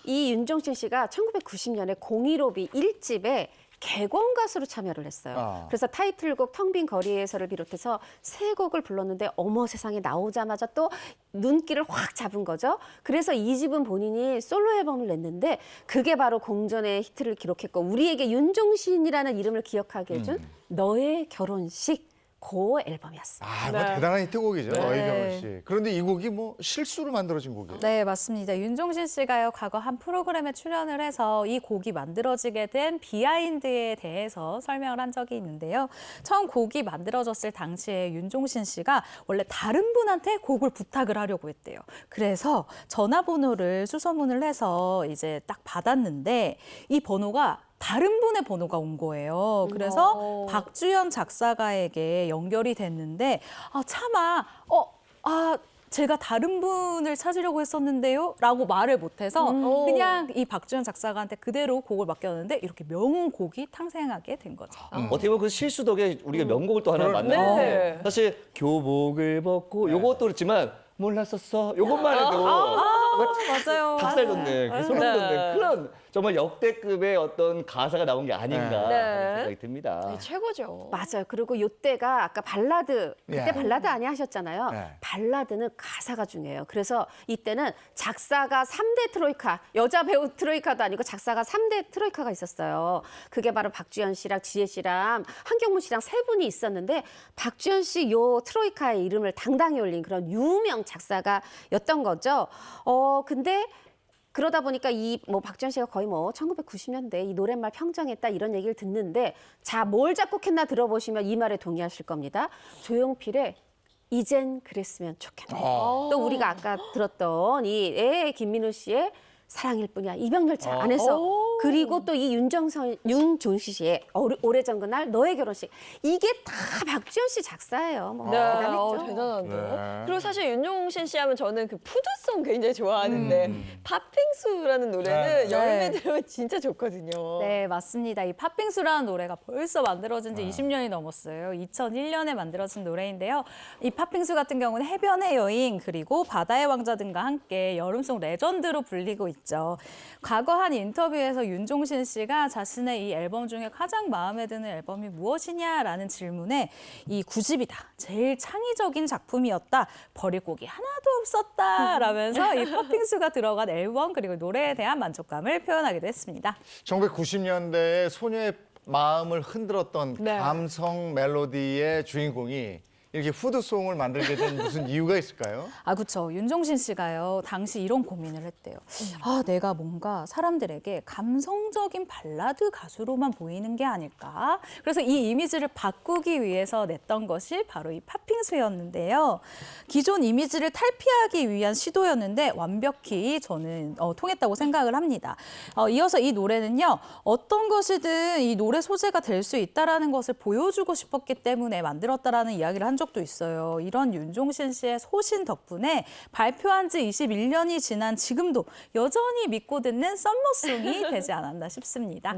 이 윤종신 씨가 1990년에 015B 1집에 객원 가수로 참여를 했어요. 그래서 타이틀곡 텅 빈 거리에서를 비롯해서 세 곡을 불렀는데 어머 세상에 나오자마자 또 눈길을 확 잡은 거죠. 그래서 이 집은 본인이 솔로 앨범을 냈는데 그게 바로 공전의 히트를 기록했고 우리에게 윤종신이라는 이름을 기억하게 해준 너의 결혼식 그 앨범이었어요. 아, 뭐 대단한 히트곡이죠. 너의 결혼식. 그런데 이 곡이 뭐 실수로 만들어진 곡이에요. 네, 맞습니다. 윤종신 씨가요, 과거 한 프로그램에 출연을 해서 이 곡이 만들어지게 된 비하인드에 대해서 설명을 한 적이 있는데요. 처음 곡이 만들어졌을 당시에 윤종신 씨가 원래 다른 분한테 곡을 부탁을 하려고 했대요. 그래서 전화번호를 수소문을 해서 이제 딱 받았는데 이 번호가 다른 분의 번호가 온 거예요. 그래서 박주연 작사가에게 연결이 됐는데 제가 다른 분을 찾으려고 했었는데요 라고 말을 못해서 그냥 이 박주연 작사가한테 그대로 곡을 맡겼는데 이렇게 명곡이 탄생하게 된 거죠. 어떻게 보면 그 실수 덕에 우리가 명곡을 또 하나 만나요. 네. 사실 교복을 벗고 요것도 그렇지만 몰랐었어. 요것만 해도 맞아요. 닭살 돋는 그 소름 네. 돋는 그런 정말 역대급의 어떤 가사가 나온 게 아닌가 네. 하는 생각이 듭니다. 최고죠. 맞아요. 그리고 요때가 아까 발라드, 그때 예. 발라드 아니 하셨잖아요. 네. 발라드는 가사가 중요해요. 그래서 이때는 작사가 3대 트로이카, 여자 배우 트로이카도 아니고 작사가 3대 트로이카가 있었어요. 그게 바로 박주연 씨랑 지혜 씨랑 한경무 씨랑 세 분이 있었는데 박주연 씨 요 트로이카의 이름을 당당히 올린 그런 유명 작사가였던 거죠. 근데 그러다 보니까 이 뭐 박주연 씨가 거의 뭐 1990년대 이 노랫말 평정했다 이런 얘기를 듣는데 자, 뭘 작곡했나 들어보시면 이 말에 동의하실 겁니다. 조용필의 이젠 그랬으면 좋겠네. 또 우리가 아까 들었던 이 김민우 씨의 사랑일 뿐이야 이병열차 안에서 그리고 또 이 윤종신 씨의 오래전 그날 너의 결혼식 이게 다 박주연 씨 작사예요. 뭐 대단했죠. 대단한데요. 네. 그리고 사실 윤종신 씨 하면 저는 그 푸드송 굉장히 좋아하는데 팥빙수라는 노래는 네. 여름에 들으면 진짜 좋거든요. 네, 맞습니다. 이 팥빙수라는 노래가 벌써 만들어진 지 20년이 넘었어요. 2001년에 만들어진 노래인데요. 이 팥빙수 같은 경우는 해변의 여인 그리고 바다의 왕자 등과 함께 여름송 레전드로 불리고 있죠. 과거 한 인터뷰에서 윤종신 씨가 자신의 이 앨범 중에 가장 마음에 드는 앨범이 무엇이냐라는 질문에 이 9집이다. 제일 창의적인 작품이었다. 버릴 곡이 하나도 없었다. 라면서 이 팥빙수가 들어간 앨범 그리고 노래에 대한 만족감을 표현하기도 했습니다. 1990년대에 소녀의 마음을 흔들었던 네. 감성 멜로디의 주인공이 이렇게 푸드송을 만들게 된 무슨 이유가 있을까요? 그렇죠. 윤종신 씨가요. 당시 이런 고민을 했대요. 내가 뭔가 사람들에게 감성적인 발라드 가수로만 보이는 게 아닐까? 그래서 이 이미지를 바꾸기 위해서 냈던 것이 바로 이 팥빙수였는데요. 기존 이미지를 탈피하기 위한 시도였는데 완벽히 저는 통했다고 생각을 합니다. 이어서 이 노래는요. 어떤 것이든 이 노래 소재가 될 수 있다라는 것을 보여주고 싶었기 때문에 만들었다라는 이야기를 한 적도 있어요. 이런 윤종신 씨의 소신 덕분에 발표한 지 21년이 지난 지금도 여전히 믿고 듣는 썸머송이 되지 않았나 싶습니다.